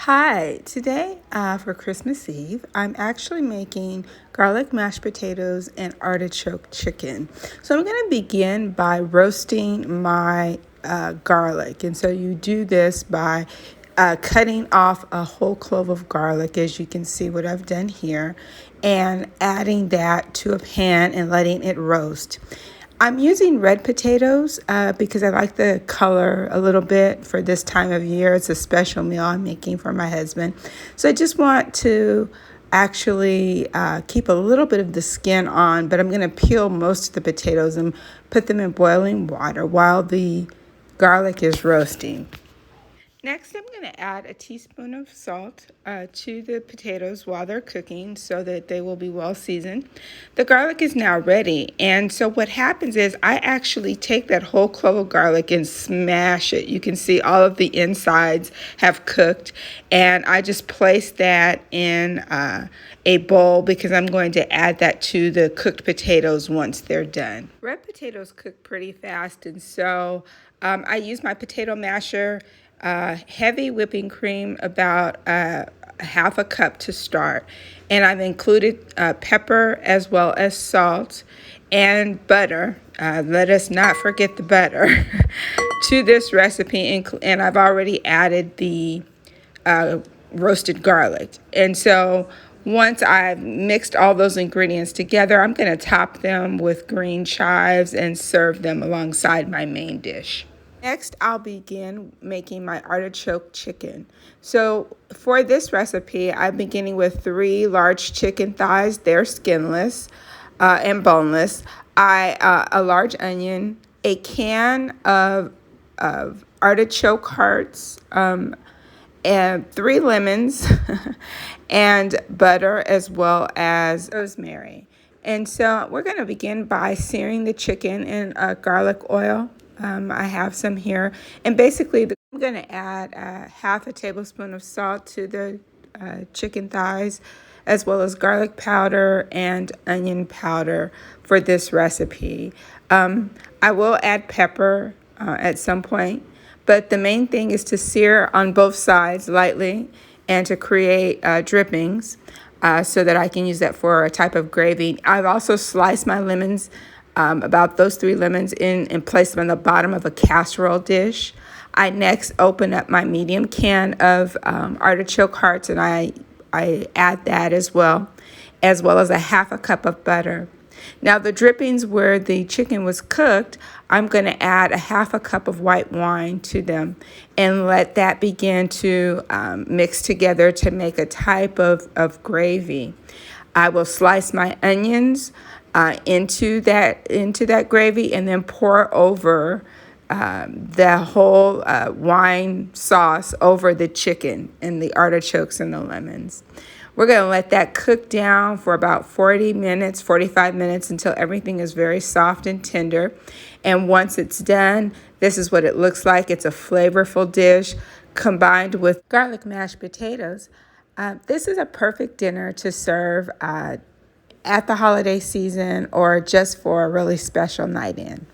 Hi, today for Christmas Eve, I'm actually making garlic mashed potatoes and artichoke chicken. So I'm going to begin by roasting my garlic. And so you do this by cutting off a whole clove of garlic, as you can see what I've done here, and adding that to a pan and letting it roast. I'm using red potatoes because I like the color a little bit for this time of year. It's a special meal I'm making for my husband. So I just want to actually keep a little bit of the skin on, but I'm going to peel most of the potatoes and put them in boiling water while the garlic is roasting. Next, I'm going to add a teaspoon of salt to the potatoes while they're cooking so that they will be well seasoned. The garlic is now ready, and so what happens is I actually take that whole clove of garlic and smash it. You can see all of the insides have cooked, and I just place that in a bowl because I'm going to add that to the cooked potatoes once they're done. Red potatoes cook pretty fast, and so I use my potato masher. Heavy whipping cream, about half a cup to start. And I've included pepper as well as salt and butter. Let us not forget the butter to this recipe. And I've already added the roasted garlic. And so once I've mixed all those ingredients together, I'm going to top them with green chives and serve them alongside my main dish. Next, I'll begin making my artichoke chicken. So for this recipe, I'm beginning with 3 large chicken thighs. They're skinless and boneless. A large onion, a can of artichoke hearts, and 3 lemons, and butter as well as rosemary. And so we're going to begin by searing the chicken in garlic oil. I have some here. And basically, I'm going to add half a tablespoon of salt to the chicken thighs, as well as garlic powder and onion powder for this recipe. I will add pepper at some point, but the main thing is to sear on both sides lightly and to create drippings so that I can use that for a type of gravy. I've also sliced my lemons, about those 3 lemons, in and place them on the bottom of a casserole dish. I next open up my medium can of artichoke hearts, and I add that as well as a half a cup of butter. Now the drippings where the chicken was cooked, I'm going to add a half a cup of white wine to them and let that begin to mix together to make a type of gravy. I will slice my onions into that gravy and then pour over the whole wine sauce over the chicken and the artichokes and the lemons. We're going to let that cook down for about 45 minutes until everything is very soft and tender. And once it's done, this is what it looks like. It's a flavorful dish combined with garlic mashed potatoes. This is a perfect dinner to serve at the holiday season or just for a really special night in.